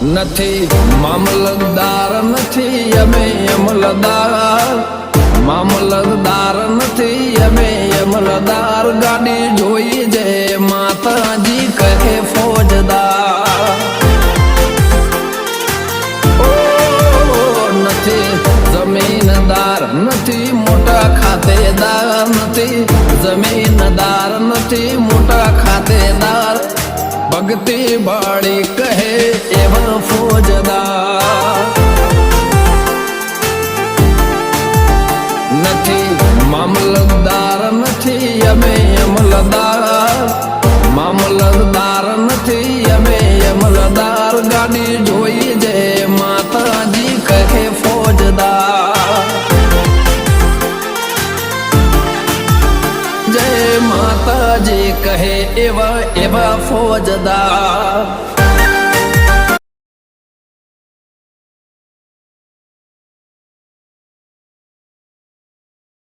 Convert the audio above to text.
નથી મામલતદાર નથી અમે અમલદાર, મામલતદાર નથી અમે અમલદાર, ગાડી જોઈ જે માતાજી કહે ફોજદાર. ઓ નથી જમીનદાર નથી મોટા ખાતેદાર, નથી જમીનદાર નથી મોટા ખાતેદાર, ભક્તિ બાળી કહે એવા ફોજદાર. નથી મામલતદાર નથી અમે અમલદાર, મામલતદાર નથી અમે અમલદાર, ગાડી જોઈ જે માતાજી કહે ફોજદાર. જય માતાજી કહે એવા એવા ફોજદાર.